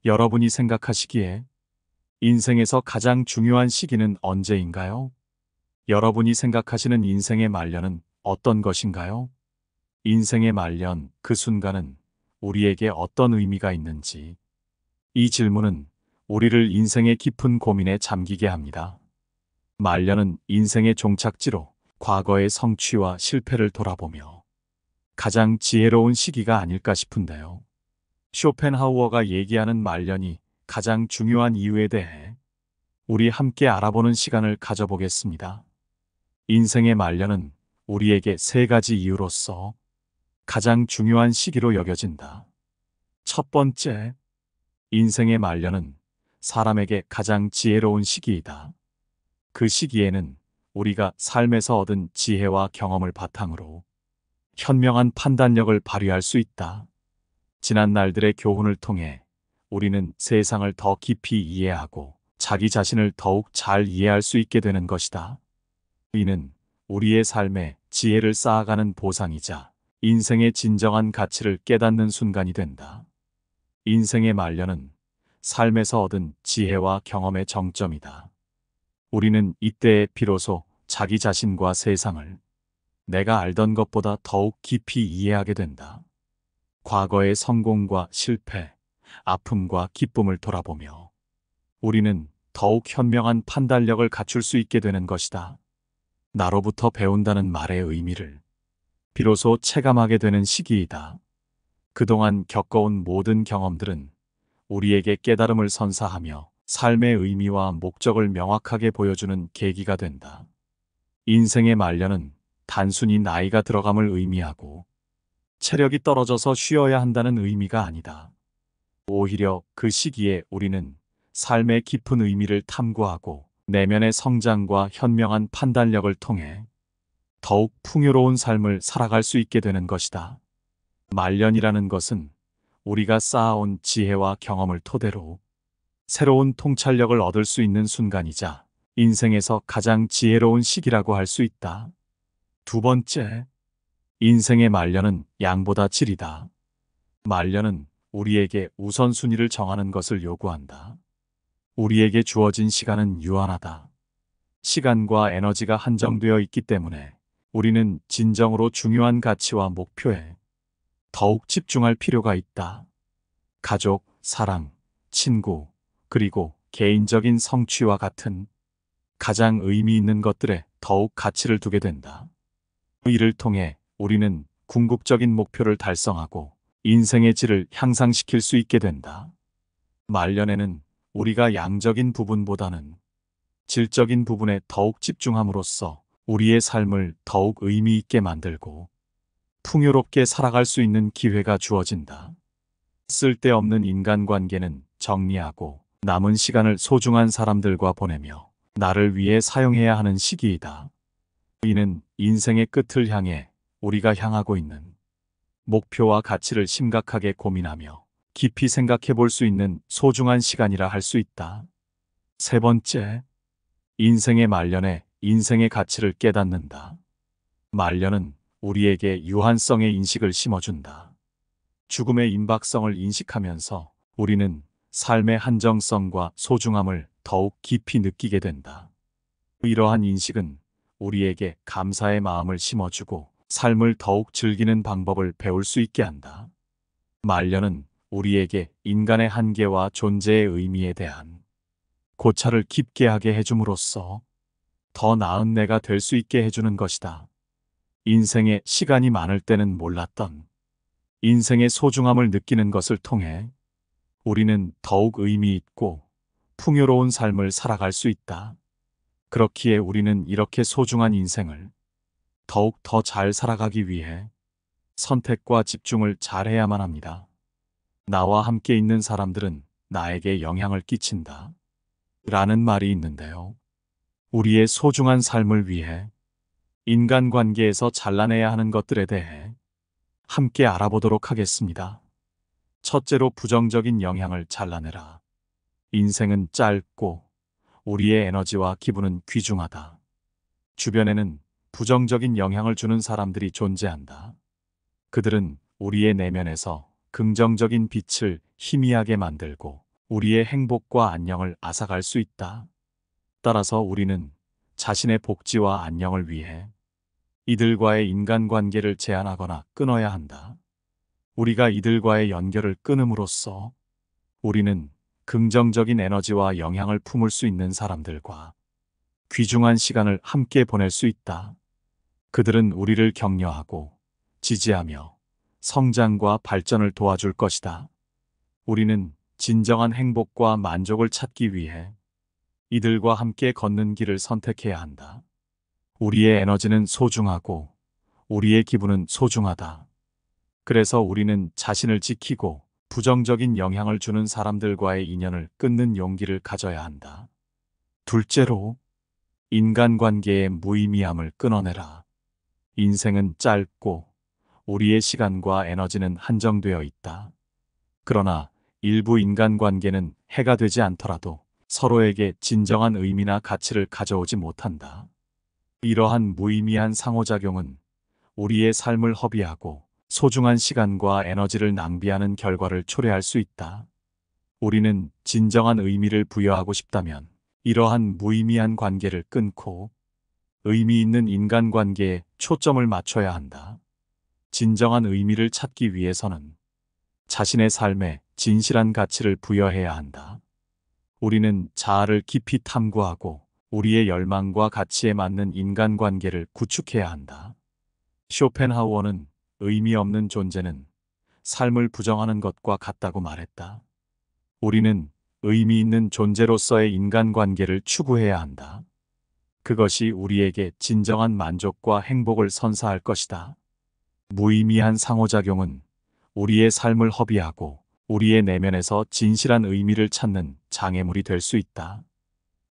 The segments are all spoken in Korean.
여러분이 생각하시기에 인생에서 가장 중요한 시기는 언제인가요? 여러분이 생각하시는 인생의 말년은 어떤 것인가요? 인생의 말년, 그 순간은 우리에게 어떤 의미가 있는지, 이 질문은 우리를 인생의 깊은 고민에 잠기게 합니다. 말년은 인생의 종착지로 과거의 성취와 실패를 돌아보며 가장 지혜로운 시기가 아닐까 싶은데요. 쇼펜하우어가 얘기하는 말년이 가장 중요한 이유에 대해 우리 함께 알아보는 시간을 가져보겠습니다. 인생의 말년은 우리에게 세 가지 이유로서 가장 중요한 시기로 여겨진다. 첫 번째, 인생의 말년은 사람에게 가장 지혜로운 시기이다. 그 시기에는 우리가 삶에서 얻은 지혜와 경험을 바탕으로 현명한 판단력을 발휘할 수 있다. 지난 날들의 교훈을 통해 우리는 세상을 더 깊이 이해하고 자기 자신을 더욱 잘 이해할 수 있게 되는 것이다. 이는 우리의 삶에 지혜를 쌓아가는 보상이자 인생의 진정한 가치를 깨닫는 순간이 된다. 인생의 말년은 삶에서 얻은 지혜와 경험의 정점이다. 우리는 이때에 비로소 자기 자신과 세상을 내가 알던 것보다 더욱 깊이 이해하게 된다. 과거의 성공과 실패, 아픔과 기쁨을 돌아보며 우리는 더욱 현명한 판단력을 갖출 수 있게 되는 것이다. 나로부터 배운다는 말의 의미를 비로소 체감하게 되는 시기이다. 그동안 겪어온 모든 경험들은 우리에게 깨달음을 선사하며 삶의 의미와 목적을 명확하게 보여주는 계기가 된다. 인생의 말년은 단순히 나이가 들어감을 의미하고 체력이 떨어져서 쉬어야 한다는 의미가 아니다. 오히려 그 시기에 우리는 삶의 깊은 의미를 탐구하고 내면의 성장과 현명한 판단력을 통해 더욱 풍요로운 삶을 살아갈 수 있게 되는 것이다. 말년이라는 것은 우리가 쌓아온 지혜와 경험을 토대로 새로운 통찰력을 얻을 수 있는 순간이자 인생에서 가장 지혜로운 시기라고 할 수 있다. 두 번째, 인생의 말년은 양보다 질이다. 말년은 우리에게 우선순위를 정하는 것을 요구한다. 우리에게 주어진 시간은 유한하다. 시간과 에너지가 한정되어 있기 때문에 우리는 진정으로 중요한 가치와 목표에 더욱 집중할 필요가 있다. 가족, 사랑, 친구, 그리고 개인적인 성취와 같은 가장 의미 있는 것들에 더욱 가치를 두게 된다. 이를 통해 우리는 궁극적인 목표를 달성하고 인생의 질을 향상시킬 수 있게 된다. 말년에는 우리가 양적인 부분보다는 질적인 부분에 더욱 집중함으로써 우리의 삶을 더욱 의미 있게 만들고 풍요롭게 살아갈 수 있는 기회가 주어진다. 쓸데없는 인간관계는 정리하고 남은 시간을 소중한 사람들과 보내며 나를 위해 사용해야 하는 시기이다. 이는 인생의 끝을 향해 우리가 향하고 있는 목표와 가치를 심각하게 고민하며 깊이 생각해 볼 수 있는 소중한 시간이라 할 수 있다. 세 번째, 인생의 말년에 인생의 가치를 깨닫는다. 말년은 우리에게 유한성의 인식을 심어준다. 죽음의 임박성을 인식하면서 우리는 삶의 한정성과 소중함을 더욱 깊이 느끼게 된다. 이러한 인식은 우리에게 감사의 마음을 심어주고 삶을 더욱 즐기는 방법을 배울 수 있게 한다. 말년은 우리에게 인간의 한계와 존재의 의미에 대한 고찰을 깊게 하게 해줌으로써 더 나은 내가 될 수 있게 해주는 것이다. 인생에 시간이 많을 때는 몰랐던 인생의 소중함을 느끼는 것을 통해 우리는 더욱 의미 있고 풍요로운 삶을 살아갈 수 있다. 그렇기에 우리는 이렇게 소중한 인생을 더욱 더 잘 살아가기 위해 선택과 집중을 잘해야만 합니다. 나와 함께 있는 사람들은 나에게 영향을 끼친다. 라는 말이 있는데요. 우리의 소중한 삶을 위해 인간관계에서 잘라내야 하는 것들에 대해 함께 알아보도록 하겠습니다. 첫째로 부정적인 영향을 잘라내라. 인생은 짧고 우리의 에너지와 기분은 귀중하다. 주변에는 부정적인 영향을 주는 사람들이 존재한다. 그들은 우리의 내면에서 긍정적인 빛을 희미하게 만들고 우리의 행복과 안녕을 앗아갈 수 있다. 따라서 우리는 자신의 복지와 안녕을 위해 이들과의 인간관계를 제한하거나 끊어야 한다. 우리가 이들과의 연결을 끊음으로써 우리는 긍정적인 에너지와 영향을 품을 수 있는 사람들과 귀중한 시간을 함께 보낼 수 있다. 그들은 우리를 격려하고 지지하며 성장과 발전을 도와줄 것이다. 우리는 진정한 행복과 만족을 찾기 위해 이들과 함께 걷는 길을 선택해야 한다. 우리의 에너지는 소중하고 우리의 기분은 소중하다. 그래서 우리는 자신을 지키고 부정적인 영향을 주는 사람들과의 인연을 끊는 용기를 가져야 한다. 둘째로, 인간관계의 무의미함을 끊어내라. 인생은 짧고 우리의 시간과 에너지는 한정되어 있다. 그러나 일부 인간관계는 해가 되지 않더라도 서로에게 진정한 의미나 가치를 가져오지 못한다. 이러한 무의미한 상호작용은 우리의 삶을 허비하고 소중한 시간과 에너지를 낭비하는 결과를 초래할 수 있다. 우리는 진정한 의미를 부여하고 싶다면 이러한 무의미한 관계를 끊고 의미 있는 인간관계에 초점을 맞춰야 한다. 진정한 의미를 찾기 위해서는 자신의 삶에 진실한 가치를 부여해야 한다. 우리는 자아를 깊이 탐구하고 우리의 열망과 가치에 맞는 인간관계를 구축해야 한다. 쇼펜하우어는 의미 없는 존재는 삶을 부정하는 것과 같다고 말했다. 우리는 의미 있는 존재로서의 인간관계를 추구해야 한다. 그것이 우리에게 진정한 만족과 행복을 선사할 것이다. 무의미한 상호작용은 우리의 삶을 허비하고 우리의 내면에서 진실한 의미를 찾는 장애물이 될 수 있다.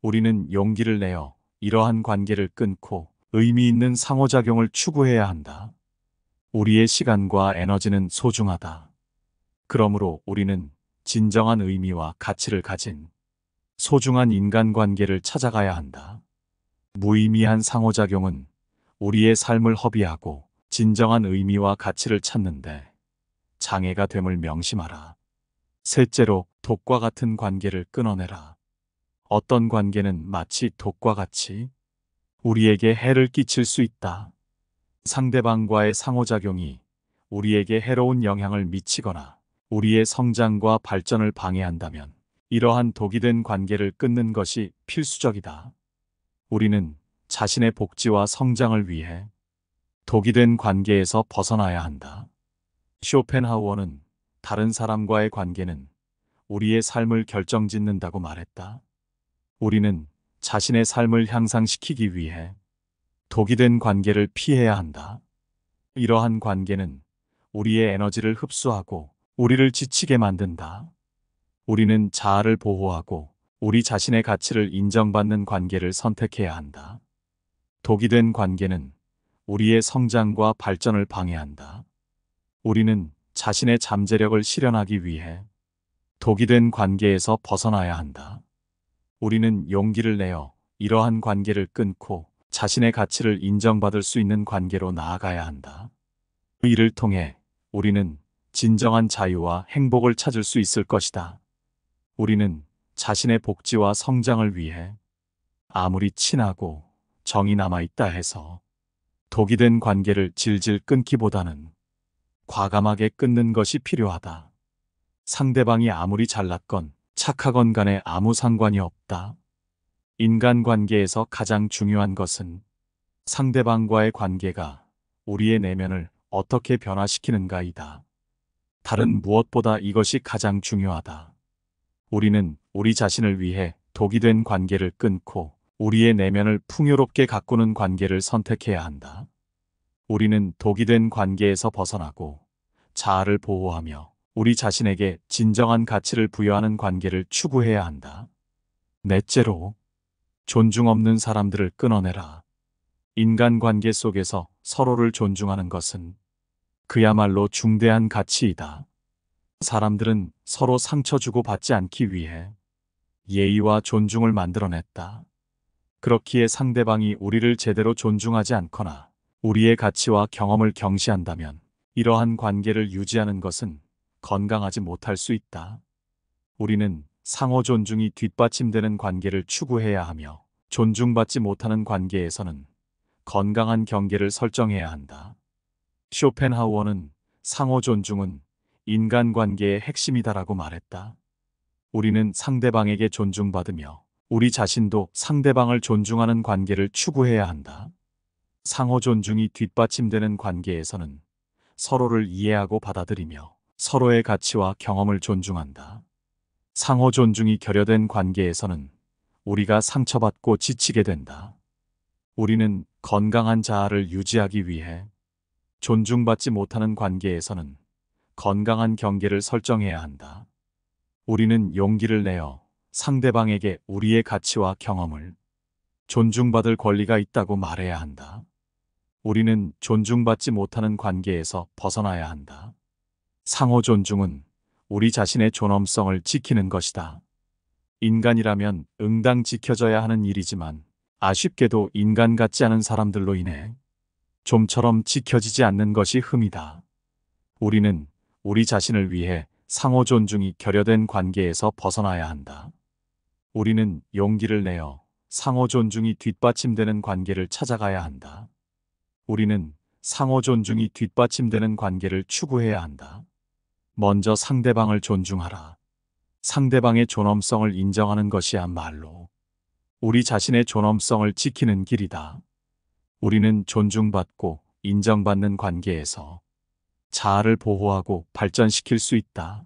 우리는 용기를 내어 이러한 관계를 끊고 의미 있는 상호작용을 추구해야 한다. 우리의 시간과 에너지는 소중하다. 그러므로 우리는 진정한 의미와 가치를 가진 소중한 인간관계를 찾아가야 한다. 무의미한 상호작용은 우리의 삶을 허비하고 진정한 의미와 가치를 찾는데 장애가 됨을 명심하라. 셋째로, 독과 같은 관계를 끊어내라. 어떤 관계는 마치 독과 같이 우리에게 해를 끼칠 수 있다. 상대방과의 상호작용이 우리에게 해로운 영향을 미치거나 우리의 성장과 발전을 방해한다면 이러한 독이 된 관계를 끊는 것이 필수적이다. 우리는 자신의 복지와 성장을 위해 독이 된 관계에서 벗어나야 한다. 쇼펜하우어는 다른 사람과의 관계는 우리의 삶을 결정짓는다고 말했다. 우리는 자신의 삶을 향상시키기 위해 독이 된 관계를 피해야 한다. 이러한 관계는 우리의 에너지를 흡수하고 우리를 지치게 만든다. 우리는 자아를 보호하고 우리 자신의 가치를 인정받는 관계를 선택해야 한다. 독이 된 관계는 우리의 성장과 발전을 방해한다. 우리는 자신의 잠재력을 실현하기 위해 독이 된 관계에서 벗어나야 한다. 우리는 용기를 내어 이러한 관계를 끊고 자신의 가치를 인정받을 수 있는 관계로 나아가야 한다. 이를 통해 우리는 진정한 자유와 행복을 찾을 수 있을 것이다. 우리는 자신의 복지와 성장을 위해 아무리 친하고 정이 남아있다 해서 독이 된 관계를 질질 끊기보다는 과감하게 끊는 것이 필요하다. 상대방이 아무리 잘났건 착하건 간에 아무 상관이 없다. 인간관계에서 가장 중요한 것은 상대방과의 관계가 우리의 내면을 어떻게 변화시키는가이다. 다른 무엇보다 이것이 가장 중요하다. 우리는 우리 자신을 위해 독이 된 관계를 끊고 우리의 내면을 풍요롭게 가꾸는 관계를 선택해야 한다. 우리는 독이 된 관계에서 벗어나고 자아를 보호하며 우리 자신에게 진정한 가치를 부여하는 관계를 추구해야 한다. 넷째로, 존중 없는 사람들을 끊어내라. 인간관계 속에서 서로를 존중하는 것은 그야말로 중대한 가치이다. 사람들은 서로 상처 주고 받지 않기 위해 예의와 존중을 만들어냈다. 그렇기에 상대방이 우리를 제대로 존중하지 않거나 우리의 가치와 경험을 경시한다면 이러한 관계를 유지하는 것은 건강하지 못할 수 있다. 우리는 상호 존중이 뒷받침되는 관계를 추구해야 하며 존중받지 못하는 관계에서는 건강한 경계를 설정해야 한다. 쇼펜하우어는 상호 존중은 인간관계의 핵심이다라고 말했다. 우리는 상대방에게 존중받으며 우리 자신도 상대방을 존중하는 관계를 추구해야 한다. 상호 존중이 뒷받침되는 관계에서는 서로를 이해하고 받아들이며 서로의 가치와 경험을 존중한다. 상호 존중이 결여된 관계에서는 우리가 상처받고 지치게 된다. 우리는 건강한 자아를 유지하기 위해 존중받지 못하는 관계에서는 건강한 경계를 설정해야 한다. 우리는 용기를 내어 상대방에게 우리의 가치와 경험을 존중받을 권리가 있다고 말해야 한다. 우리는 존중받지 못하는 관계에서 벗어나야 한다. 상호 존중은 우리 자신의 존엄성을 지키는 것이다. 인간이라면 응당 지켜져야 하는 일이지만 아쉽게도 인간 같지 않은 사람들로 인해 좀처럼 지켜지지 않는 것이 흠이다. 우리는 우리 자신을 위해 상호 존중이 결여된 관계에서 벗어나야 한다. 우리는 용기를 내어 상호 존중이 뒷받침되는 관계를 찾아가야 한다. 우리는 상호 존중이 뒷받침되는 관계를 추구해야 한다. 먼저 상대방을 존중하라. 상대방의 존엄성을 인정하는 것이야말로 우리 자신의 존엄성을 지키는 길이다. 우리는 존중받고 인정받는 관계에서 자아를 보호하고 발전시킬 수 있다.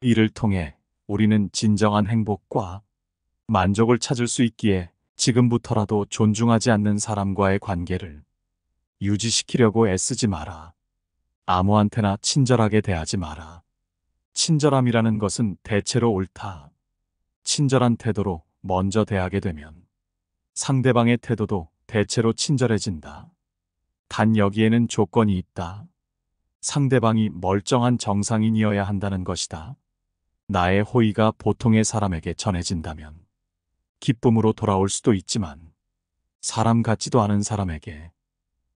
이를 통해 우리는 진정한 행복과 만족을 찾을 수 있기에 지금부터라도 존중하지 않는 사람과의 관계를 유지시키려고 애쓰지 마라. 아무한테나 친절하게 대하지 마라. 친절함이라는 것은 대체로 옳다. 친절한 태도로 먼저 대하게 되면 상대방의 태도도 대체로 친절해진다. 단 여기에는 조건이 있다. 상대방이 멀쩡한 정상인이어야 한다는 것이다. 나의 호의가 보통의 사람에게 전해진다면 기쁨으로 돌아올 수도 있지만 사람 같지도 않은 사람에게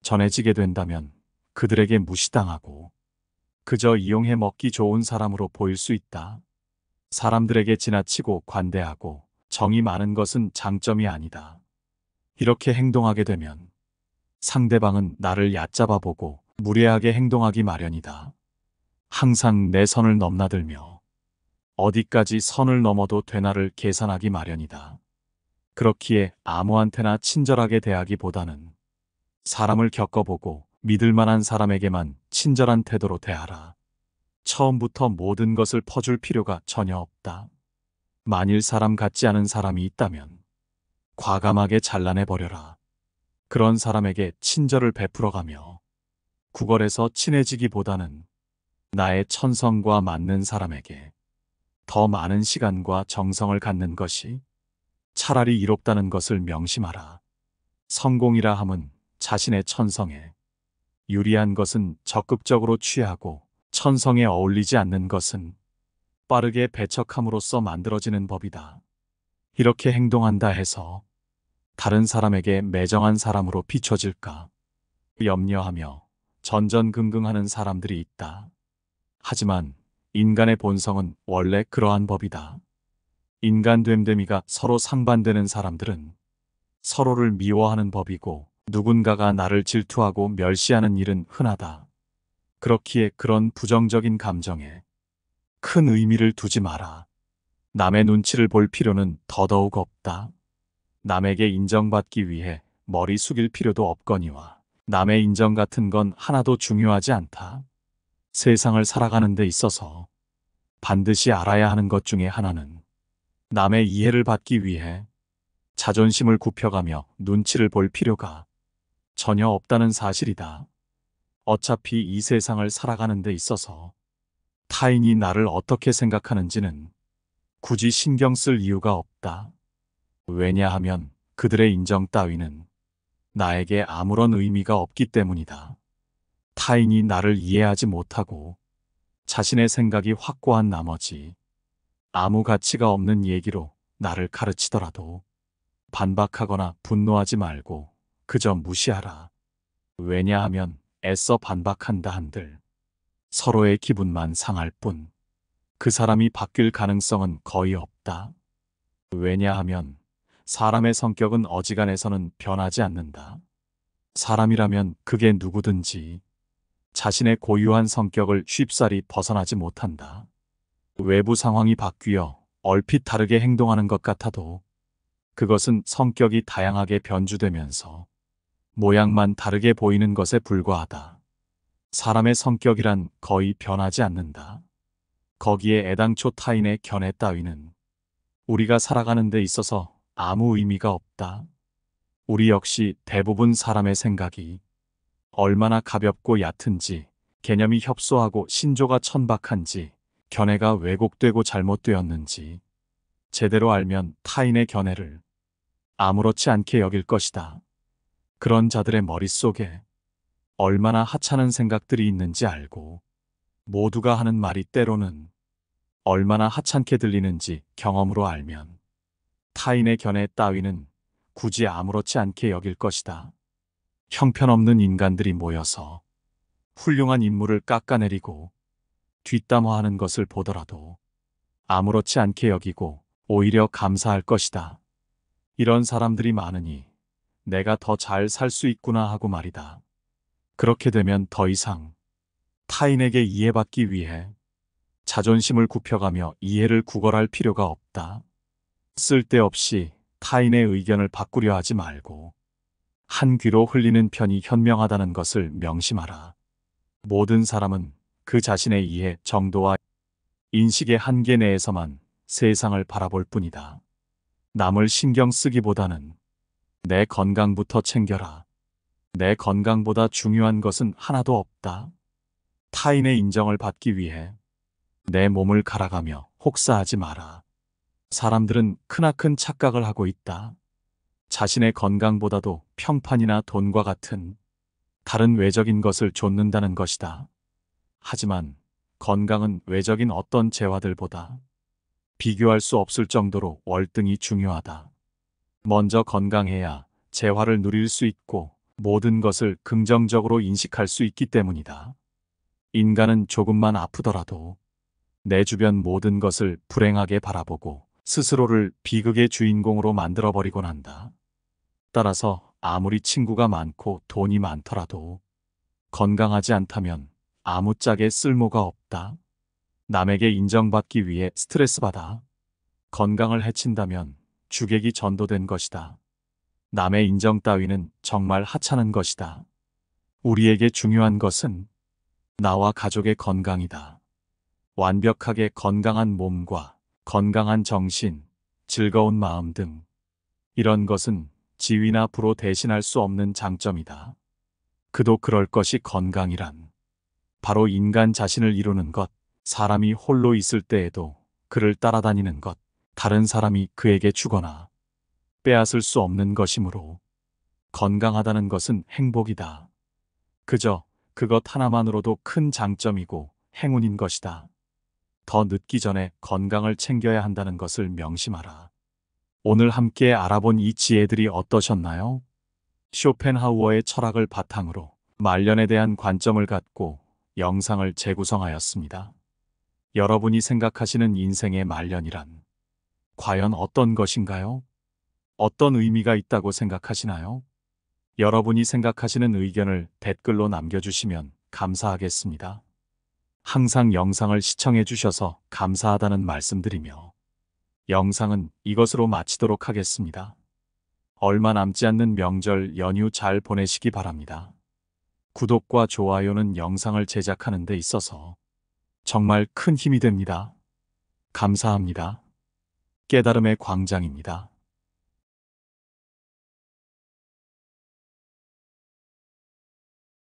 전해지게 된다면 그들에게 무시당하고 그저 이용해 먹기 좋은 사람으로 보일 수 있다. 사람들에게 지나치고 관대하고 정이 많은 것은 장점이 아니다. 이렇게 행동하게 되면 상대방은 나를 얕잡아 보고 무례하게 행동하기 마련이다. 항상 내 선을 넘나들며 어디까지 선을 넘어도 되나를 계산하기 마련이다. 그렇기에 아무한테나 친절하게 대하기보다는 사람을 겪어보고 믿을 만한 사람에게만 친절한 태도로 대하라. 처음부터 모든 것을 퍼줄 필요가 전혀 없다. 만일 사람 같지 않은 사람이 있다면 과감하게 잘라내버려라. 그런 사람에게 친절을 베풀어가며 구걸해서 친해지기보다는 나의 천성과 맞는 사람에게 더 많은 시간과 정성을 갖는 것이 차라리 이롭다는 것을 명심하라. 성공이라 함은 자신의 천성에 유리한 것은 적극적으로 취하고 천성에 어울리지 않는 것은 빠르게 배척함으로써 만들어지는 법이다. 이렇게 행동한다 해서 다른 사람에게 매정한 사람으로 비춰질까 염려하며 전전긍긍하는 사람들이 있다. 하지만 인간의 본성은 원래 그러한 법이다. 인간 됨됨이가 서로 상반되는 사람들은 서로를 미워하는 법이고 누군가가 나를 질투하고 멸시하는 일은 흔하다. 그렇기에 그런 부정적인 감정에 큰 의미를 두지 마라. 남의 눈치를 볼 필요는 더더욱 없다. 남에게 인정받기 위해 머리 숙일 필요도 없거니와 남의 인정 같은 건 하나도 중요하지 않다. 세상을 살아가는 데 있어서 반드시 알아야 하는 것 중에 하나는 남의 이해를 받기 위해 자존심을 굽혀가며 눈치를 볼 필요가 전혀 없다는 사실이다. 어차피 이 세상을 살아가는 데 있어서 타인이 나를 어떻게 생각하는지는 굳이 신경 쓸 이유가 없다. 왜냐하면 그들의 인정 따위는 나에게 아무런 의미가 없기 때문이다. 타인이 나를 이해하지 못하고 자신의 생각이 확고한 나머지 아무 가치가 없는 얘기로 나를 가르치더라도 반박하거나 분노하지 말고 그저 무시하라. 왜냐하면 애써 반박한다 한들 서로의 기분만 상할 뿐 그 사람이 바뀔 가능성은 거의 없다. 왜냐하면 사람의 성격은 어지간해서는 변하지 않는다. 사람이라면 그게 누구든지 자신의 고유한 성격을 쉽사리 벗어나지 못한다. 외부 상황이 바뀌어 얼핏 다르게 행동하는 것 같아도 그것은 성격이 다양하게 변주되면서 모양만 다르게 보이는 것에 불과하다. 사람의 성격이란 거의 변하지 않는다. 거기에 애당초 타인의 견해 따위는 우리가 살아가는 데 있어서 아무 의미가 없다. 우리 역시 대부분 사람의 생각이 얼마나 가볍고 얕은지, 개념이 협소하고 신조가 천박한지, 견해가 왜곡되고 잘못되었는지 제대로 알면 타인의 견해를 아무렇지 않게 여길 것이다. 그런 자들의 머릿속에 얼마나 하찮은 생각들이 있는지 알고 모두가 하는 말이 때로는 얼마나 하찮게 들리는지 경험으로 알면 타인의 견해 따위는 굳이 아무렇지 않게 여길 것이다. 형편없는 인간들이 모여서 훌륭한 인물을 깎아내리고 뒷담화하는 것을 보더라도 아무렇지 않게 여기고 오히려 감사할 것이다. 이런 사람들이 많으니 내가 더 잘 살 수 있구나 하고 말이다. 그렇게 되면 더 이상 타인에게 이해받기 위해 자존심을 굽혀가며 이해를 구걸할 필요가 없다. 쓸데없이 타인의 의견을 바꾸려 하지 말고 한 귀로 흘리는 편이 현명하다는 것을 명심하라. 모든 사람은 그 자신의 이해 정도와 인식의 한계 내에서만 세상을 바라볼 뿐이다. 남을 신경 쓰기보다는 내 건강부터 챙겨라. 내 건강보다 중요한 것은 하나도 없다. 타인의 인정을 받기 위해 내 몸을 갈아가며 혹사하지 마라. 사람들은 크나큰 착각을 하고 있다. 자신의 건강보다도 평판이나 돈과 같은 다른 외적인 것을 좇는다는 것이다. 하지만 건강은 외적인 어떤 재화들보다 비교할 수 없을 정도로 월등히 중요하다. 먼저 건강해야 재화를 누릴 수 있고 모든 것을 긍정적으로 인식할 수 있기 때문이다. 인간은 조금만 아프더라도 내 주변 모든 것을 불행하게 바라보고 스스로를 비극의 주인공으로 만들어버리곤 한다. 따라서 아무리 친구가 많고 돈이 많더라도 건강하지 않다면 아무짝에 쓸모가 없다. 남에게 인정받기 위해 스트레스 받아 건강을 해친다면 주객이 전도된 것이다. 남의 인정 따위는 정말 하찮은 것이다. 우리에게 중요한 것은 나와 가족의 건강이다. 완벽하게 건강한 몸과 건강한 정신, 즐거운 마음 등 이런 것은 지위나 부로 대신할 수 없는 장점이다. 그도 그럴 것이 건강이란 바로 인간 자신을 이루는 것, 사람이 홀로 있을 때에도 그를 따라다니는 것, 다른 사람이 그에게 주거나 빼앗을 수 없는 것이므로 건강하다는 것은 행복이다. 그저 그것 하나만으로도 큰 장점이고 행운인 것이다. 더 늦기 전에 건강을 챙겨야 한다는 것을 명심하라. 오늘 함께 알아본 이 지혜들이 어떠셨나요? 쇼펜하우어의 철학을 바탕으로 말년에 대한 관점을 갖고 영상을 재구성하였습니다. 여러분이 생각하시는 인생의 말년이란 과연 어떤 것인가요? 어떤 의미가 있다고 생각하시나요? 여러분이 생각하시는 의견을 댓글로 남겨주시면 감사하겠습니다. 항상 영상을 시청해 주셔서 감사하다는 말씀드리며 영상은 이것으로 마치도록 하겠습니다. 얼마 남지 않는 명절 연휴 잘 보내시기 바랍니다. 구독과 좋아요는 영상을 제작하는 데 있어서 정말 큰 힘이 됩니다. 감사합니다. 깨달음의 광장입니다.